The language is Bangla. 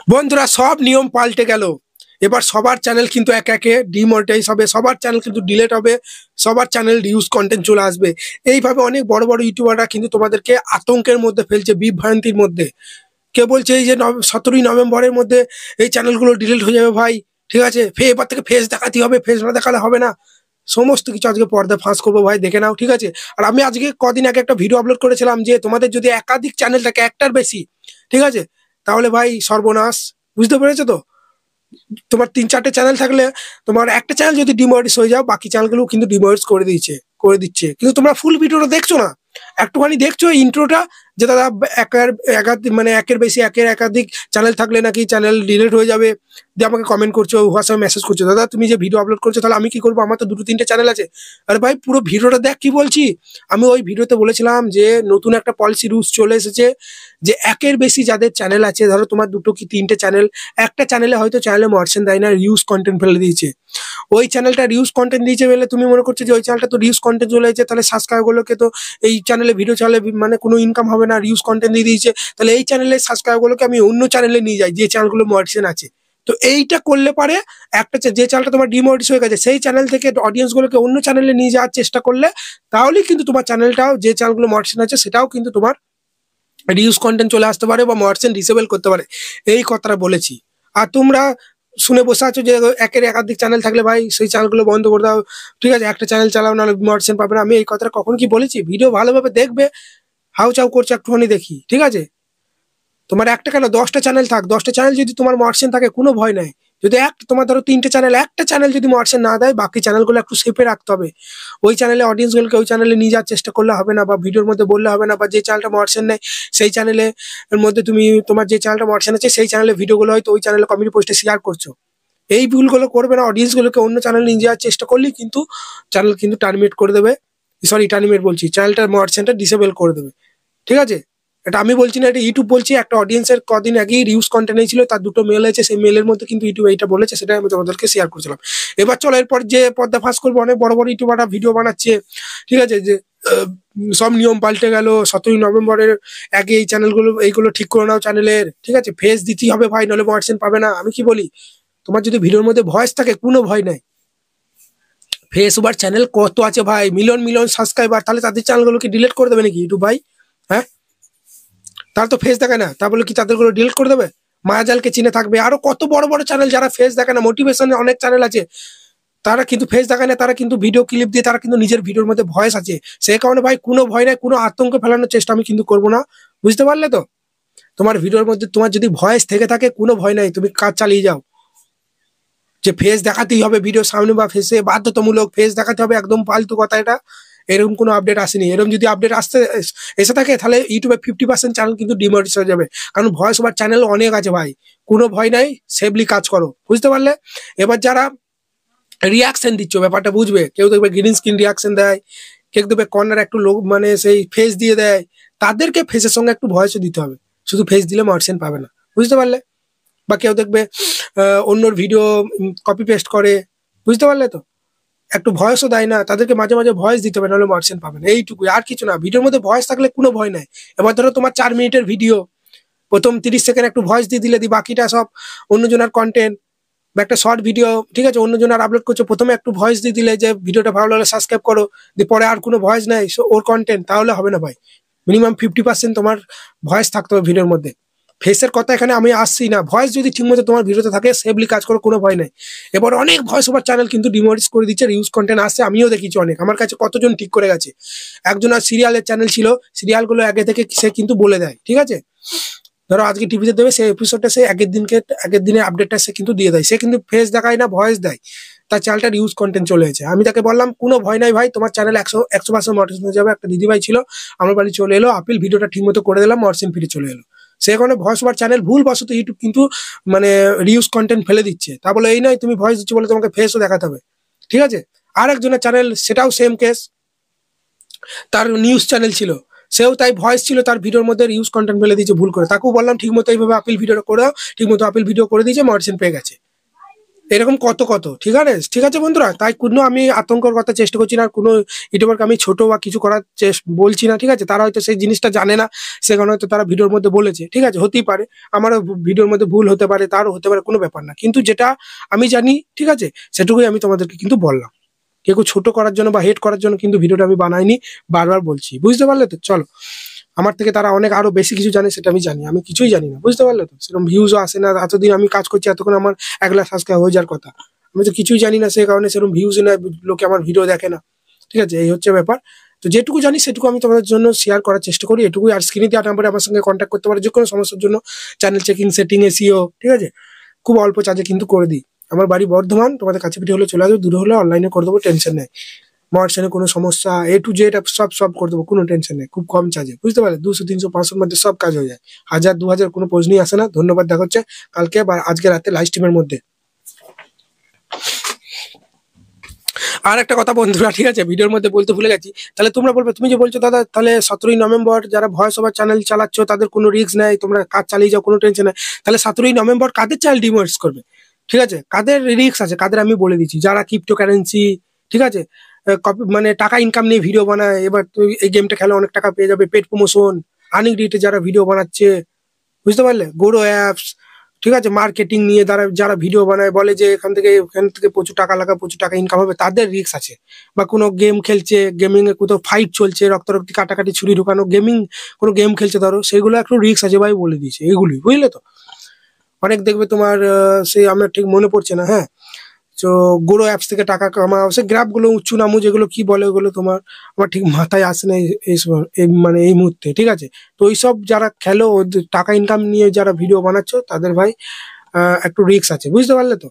বন্ধুরা সব নিয়ম পাল্টে গেল। এবার সবার চ্যানেল কিন্তু একে একে ডিমনিটাইজ হবে, সবার চ্যানেল কিন্তু ডিলিট হবে, সবার চ্যানেল রিউজ কন্টেন্ট চলে আসবে। এইভাবে অনেক বড় বড় ইউটিউবাররা কিন্তু তোমাদেরকে আতঙ্কের মধ্যে ফেলছে, বিভ্রান্তির মধ্যে। কে বলছে এই যে 17ই নভেম্বরের মধ্যে এই চ্যানেলগুলো ডিলিট হয়ে যাবে ভাই, ঠিক আছে, এবার থেকে ফেস দেখাতে হবে, ফেস না দেখালে হবে না। সমস্ত কিছু আজকে পর্দা ফাঁস করবো ভাই, দেখে নাও, ঠিক আছে। আর আমি আজকে কদিন আগে একটা ভিডিও আপলোড করেছিলাম যে তোমাদের যদি একাধিক চ্যানেল থাকে, একটার বেশি, ঠিক আছে, তাহলে ভাই সর্বনাশ। বুঝতে পেরেছো তো? তোমার 3-4টে চ্যানেল থাকলে তোমার একটা চ্যানেল যদি ডিমনিটাইজ হয়ে যাও, বাকি চ্যানেলগুলো কিন্তু ডিমনিটাইজ করে দিচ্ছে, কিন্তু তোমরা ফুল ভিডিওটা দেখছো না, একটুখানি দেখছো ইন্ট্রোটা, যে দাদা একের বেশি একাধিক চ্যানেল থাকলে নাকি চ্যানেল ডিলিট হয়ে যাবে, দিয়ে আমাকে কমেন্ট করছো, হোয়াটসঅ্যাপে মেসেজ করছো, দাদা তুমি যে ভিডিও আপলোড করছো তাহলে আমি কি করবো, আমার তো 2-3টে চ্যানেল আছে। আরে ভাই পুরো ভিডিওটা দেখ কি বলছি। আমি ওই ভিডিওতে বলেছিলাম যে নতুন একটা পলিসি রুলস চলে এসেছে, যে একের বেশি যাদের চ্যানেল আছে, ধরো তোমার 2টো কি 3টে চ্যানেল, একটা চ্যানেলে হয়তো চ্যানেলে মার্চেন্ট দেয় না, রিউজ কন্টেন্ট ফেলে দিয়েছে, ওই চ্যানেলটা রিউজ কন্টেন্ট দিয়েছে বলে তুমি মনে করছো যে ওই চ্যানেলটা তো রিউজ কন্টেন্ট চলে যাচ্ছে, তাহলে সাবস্ক্রাইবারগুলোকে তো এই চ্যানেলে ভিডিও চালে মানে কোনো ইনকাম হবে না, রিউজ কন্টেন্ট দিয়ে দিয়েছে, তাহলে এই চ্যানেলের সাবস্ক্রাইবারগুলোকে আমি অন্য চ্যানেলে নিয়ে যাই যে চ্যানেলগুলো মার্চেন্ট আছে। তো এইটা করলে পারে একটা যে চ্যানেলটা তোমার ডিমনিটাইজ হয়ে গেছে, সেই চ্যানেল থেকে অডিয়েন্স গুলোকে অন্য চ্যানেলে নিয়ে যাওয়ার চেষ্টা করলে, তাহলেই কিন্তু তোমার চ্যানেলটাও, যে চ্যানেলগুলো মার্চেন্ট আছে সেটাও কিন্তু তোমার রিউজ কন্টেন্ট চলে আসতে পারে বা মার্চেন্ট ডিসেবল করতে পারে। এই কথাটা বলেছি। আর তোমরা শুনে বসে আছো যে একাধিক চ্যানেল থাকলে ভাই সেই চ্যানেলগুলো বন্ধ করে দাও, ঠিক আছে, একটা চ্যানেল চালাও, নাহলে মার্চেন্ট পাবে না। আমি এই কথাটা কখন কি বলেছি? ভিডিও ভালোভাবে দেখবে, হাউ চাউ করছে একটুখানি দেখি, ঠিক আছে। তোমার একটা কেন 10টা চ্যানেল থাক, 10টা চ্যানেল যদি তোমার মার্চেন্ট থাকে কোনো ভয় নাই। যদি তোমার ধরো 3টে চ্যানেল, একটা চ্যানেল যদি মার্চেন্ট না দেয়, বাকি চ্যানেলগুলো একটু সেফে রাখতে হবে। ওই চ্যানেলে অডিয়েন্সগুলোকে ওই চ্যানেলে নিয়ে যাওয়ার চেষ্টা করলে হবে না, বা ভিডিওর মধ্যে বললে হবে না, বা যে চ্যানেলটা মার্চেন্ট নেই সেই চ্যানেলে এর মধ্যে তুমি তোমার যে চ্যানেলটা মার্চেন্ট আছে সেই চ্যানেলে ভিডিওগুলো হয়তো ওই চ্যানেলে কমিউনিটি পোস্টে শেয়ার করছো। এই ভুলগুলো করবে না, অডিয়েন্সগুলোকে অন্য চ্যানেলে নিয়ে যাওয়ার চেষ্টা করলেই কিন্তু চ্যানেল কিন্তু টার্মিনেট করে দেবে। সরি, টার্মিনেট বলছি, চ্যানেলটা মার্চেন্টটা ডিসেবল করে দেবে, ঠিক আছে। এটা আমি বলছি না, এটা ইউটিউব বলছি। একটা অডিয়েন্সের কদিন আগেই রিউজ কন্টেন্ট ছিল, তার 2টো মেল আছে, সেই মেলের মধ্যে কিন্তু ইউটিউব এইটা বলেছে, সেটাই আমি তোমাদেরকে শেয়ার করছিলাম। এবার চলো এরপর যে পর্দা ফাঁস করবো, অনেক বড় বড় ইউটিউবাররা ভিডিও বানাচ্ছে, ঠিক আছে, যে সব নিয়ম পাল্টে গেল, 17ই নভেম্বরের আগে এই চ্যানেলগুলো এইগুলো ঠিক করে নাও চ্যানেলের, ঠিক আছে, ফেস দিতেই হবে ভাই, নাহলে মার্চেন্ট পাবে না। আমি কি বলি, তোমার যদি ভিডিওর মধ্যে ভয়েস থাকে কোনো ভয় নাই। ফেস ওভার চ্যানেল কত আছে ভাই, মিলিয়ন মিলিয়ন সাবস্ক্রাইবার, তাহলে তাদের চ্যানেলগুলোকে ডিলিট করে দেবে নাকি ইউটিউব ভাই? হ্যাঁ, তার তো ফেস দেখায় না, তা বলে কি তাদেরগুলো ডিলিট করে দেবে? মায়াজালকে চিনে থাকবে, আরো কত বড় বড় চ্যানেল যারা ফেস দেখায় না, মোটিভেশনের অনেক চ্যানেল আছে, তারা কিন্তু ফেস দেখায় না, তারা কিন্তু ভিডিও ক্লিপ দিয়ে, তারা কিন্তু নিজের ভিডিওর মধ্যে ভয়েস আছে। সেই কারণে ভাই কোনো ভয় নাই, কোনো আতঙ্ক ফেলানোর চেষ্টা আমি কিন্তু করবো না। বুঝতে পারলে তো? তোমার ভিডিওর মধ্যে তোমার যদি ভয়েস থেকে থাকে কোনো ভয় নাই, তুমি কাজ চালিয়ে যাও। যে ফেস দেখাতেই হবে ভিডিওর সামনে বা ফেসে বাধ্যতামূলক ফেস দেখাতে হবে, একদম ফালতু কথা এটা। এরকম কোনো আপডেট আসেনি। এরকম যদি আপডেট এসে থাকে, তাহলে ইউটিউবে 50% চ্যানেল কিন্তু ডিমনিটাইজ হয়ে যাবে, কারণ ভয়েস ওভার চ্যানেল অনেক আছে ভাই। কোনো ভয় নাই, সেফলি কাজ করো। বুঝতে পারলে? এবার যারা রিয়াকশন দিচ্ছ, ব্যাপারটা বুঝবে। কেউ দেখবে গ্রিন স্ক্রিন রিয়াকশন দেয়, কেউ দেখবে কর্নার একটু লোক মানে সেই ফেস দিয়ে দেয়, তাদেরকে ফেসের সঙ্গে একটু ভয়েসও দিতে হবে, শুধু ফেস দিলে মার্চেন্ট পাবে না। বুঝতে পারলে? বা কেউ দেখবে অন্যর ভিডিও কপি পেস্ট করে। বুঝতে পারলে তো? একটু ভয়েসও দেয় না, তাদেরকে মাঝে মাঝে ভয়েস দিতে হবে, নাহলে মার্চেন্ট পাবে না। এইটুকুই, আর কিছু না। ভিডিওর মধ্যে ভয়েস থাকলে কোনো ভয় নাই। এবার ধরো তোমার 4 মিনিটের ভিডিও, প্রথম 30 সেকেন্ড একটু ভয়েস দিয়ে দিলে, বাকিটা সব অন্যজনের কন্টেন্ট, বা একটা শর্ট ভিডিও, ঠিক আছে, অন্যজনের আপলোড করছো, প্রথমে একটু ভয়েস দিয়ে দিলে যে ভিডিওটা ভালো লাগলে সাবস্ক্রাইব করো, দিয়ে পরে আর কোনো ভয়েস নাই ওর কন্টেন্ট, তাহলে হবে না ভাই। মিনিমাম 50% তোমার ভয়েস থাকতে হবে ভিডিওর মধ্যে। ফেসের কথা এখানে আমি আসছি না, ভয়েস যদি ঠিকমতো তোমার ভিডিওতে থাকে, সেফলি কাজ করো, কোনো ভয় নাই। এবার অনেক ভয়েস ওভার চ্যানেল কিন্তু ডিমনিটাইজ করে দিচ্ছে, রিউজ কন্টেন্ট আসছে, আমিও দেখেছি অনেক, আমার কাছে কতজন ঠিক করে গেছে। একজন আর সিরিয়ালের চ্যানেল ছিল, সিরিয়ালগুলো আগে থেকে সে কিন্তু বলে দেয়, ঠিক আছে, ধরো আজকে টিভিতে দেবে, সেই এপিসোডটা সে আগের দিনের আপডেটটা সে কিন্তু দিয়ে দেয়, সে কিন্তু ফেস দেখায় না, ভয়েস দেয়, তার চ্যানেলটার ইউজ কন্টেন্ট চলে এসেছে। আমি তাকে বললাম কোনো ভয় নাই ভাই, তোমার চ্যানেল 100% মর্টিন হয়ে যাবে। একটা দিদিভাই ছিল আমার বাড়ি চলে এলো, আপিল ভিডিওটা ঠিক মতো করে দিলাম, মর্সিন ফিরে চলে এলো। সে কারণে ভয়েস ওভার চ্যানেল ভুল বশত ইউটিউব কিন্তু মানে রিউজ কন্টেন্ট ফেলে দিচ্ছে, তা বলে এই নয় তুমি ভয়েস দিচ্ছ বলে তোমাকে ফেসও দেখাতে হবে, ঠিক আছে। আর একজনের চ্যানেল, সেটাও সেম কেস, তার নিউজ চ্যানেল ছিল, সেও তাই ভয়েস ছিল, তার ভিডিওর মধ্যে ইউজ কন্টেন্ট ফেলে দিয়েছে ভুল করে। তাকেও বললাম ঠিক মতো এইভাবে আপিল ভিডিওটা করে দাও, ঠিক মতো আপিল ভিডিও করে দিয়েছে, মার্চেন্ট পেয়ে গেছে। এরকম কত কত, ঠিক আছে, ঠিক আছে বন্ধুরা। তাই কোনো আমি আতঙ্কর কথা চেষ্টা করছি না, আর কোনো ইউটিউবারকে আমি ছোট বা কিছু করার বলছি না, ঠিক আছে। তারা হয়তো সেই জিনিসটা জানে না, সেখানে হয়তো তারা ভিডিওর মধ্যে বলেছে, ঠিক আছে, হতেই পারে, আমারও ভিডিওর মধ্যে ভুল হতে পারে, তারও হতে পারে, কোনো ব্যাপার না। কিন্তু যেটা আমি জানি, ঠিক আছে, সেটুকুই আমি তোমাদেরকে কিন্তু বললাম। কেউ ছোট করার জন্য বা হেট করার জন্য কিন্তু ভিডিওটা আমি বানাইনি, বারবার বলছি, বুঝতে পারলে তো। চলো, আমার থেকে তারা অনেক আরো বেশি কিছু জানে, সেটা আমি জানি, আমি কিছুই জানি না, বুঝতে পারলে তো। সেরকম ভিউজও আসে না, এতদিন আমি কাজ করছি, এতক্ষণ আমার 1 লাখ সাবস্ক্রাইব হয়ে যাওয়ার কথা, আমি তো কিছুই জানি না, সেই কারণে সেরকম ভিউজ না, লোকে আমার ভিডিও দেখে না, ঠিক আছে, এই হচ্ছে ব্যাপার। তো যেটুকু জানি সেটুকু আমি তোমাদের জন্য শেয়ার করার চেষ্টা করি, এটুকুই। আর স্ক্রিনে দেওয়া নাম্বারে আমার সঙ্গে কন্ট্যাক্ট করতে পারে যে কোনো সমস্যার জন্য, চ্যানেল চেকিং, সেটিং, এসইও, ঠিক আছে, খুব অল্প চার্জে কিন্তু করে দিই। আমার বাড়ি বর্ধমান, তোমাদের কাছে পিঠে হলে চলে আসবে, দূরে হলে অনলাইনে করে দেবো, টেনশন নেই। মোটরসাইকেলে কোনো সমস্যা A to Z সব সব করে দেবো, কোনো টেনশন নেই, খুব কম চার্জে, বুঝতে পারলে, 200, 300, 500 মধ্যে সব কাজ হয়ে যায়, 1000, 2000 কোনো প্রশ্নই আসে না। ধন্যবাদ, দেখা হচ্ছে কালকে বা আজকে রাতে লাইভ স্ট্রিমের মধ্যে। আর একটা কথা বন্ধুরা, ঠিক আছে, ভিডিওর মধ্যে বলতে ভুলে গেছি, তাহলে তোমরা বলবে, তুমি যে বলছো দাদা, তাহলে 17ই নভেম্বর যারা ভয়েস ওভার চ্যানেল চালাচ্ছ তাদের কোনো রিস্ক নাই, তোমরা কাজ চালিয়ে যাও, কোনো টেনশন নাই, তাহলে 17ই নভেম্বর কাদের চ্যানেল ডিমোনেটাইজ করবে, ঠিক আছে, কাদের রিস্ক আছে, কাদের আমি বলে দিচ্ছি, যারা ক্রিপ্টো কারেন্সি, ঠিক আছে, মানে টাকা ইনকাম নিয়ে ভিডিও বানায়, এবার তুই এই গেমটা খেলে অনেক টাকা পেয়ে যাবে, পেড প্রমোশন, আর্নিং রিলেটেড যারা ভিডিও বানাচ্ছে, বুঝতে পারলে, গোড়ো অ্যাপস, ঠিক আছে, মার্কেটিং নিয়ে যারা যারা ভিডিও বানায়, বলে যে এখান থেকে প্রচুর টাকা লাগা, প্রচুর টাকা ইনকাম হবে, তাদের রিস্ক আছে। বা কোনো গেম খেলছে, গেমিং এ কোথাও ফাইট চলছে, রক্তারক্তি, কাটাকাটি, ছুরি ঢুকানো, কোনো গেম খেলছে ধরো, সেগুলো একটু রিস্ক আছে ভাই, বলে দিয়েছে এগুলি, বুঝলে তো। অনেক দেখবে তোমার সেই আমার ঠিক মনে পড়ছে না, হ্যাঁ, তো গোড়ো অ্যাপস থেকে টাকা কামাও, সে গ্রাফ গুলো উঁচু নামু যেগুলো কি বলে ওগুলো তোমার আমার ঠিক মাথায় আসে না এই মানে এই মুহূর্তে, ঠিক আছে। তো ওইসব যারা খেলো, ওদের টাকা ইনকাম নিয়ে যারা ভিডিও বানাচ্ছো, তাদের ভাই একটু রিস্ক আছে, বুঝতে পারলে তো।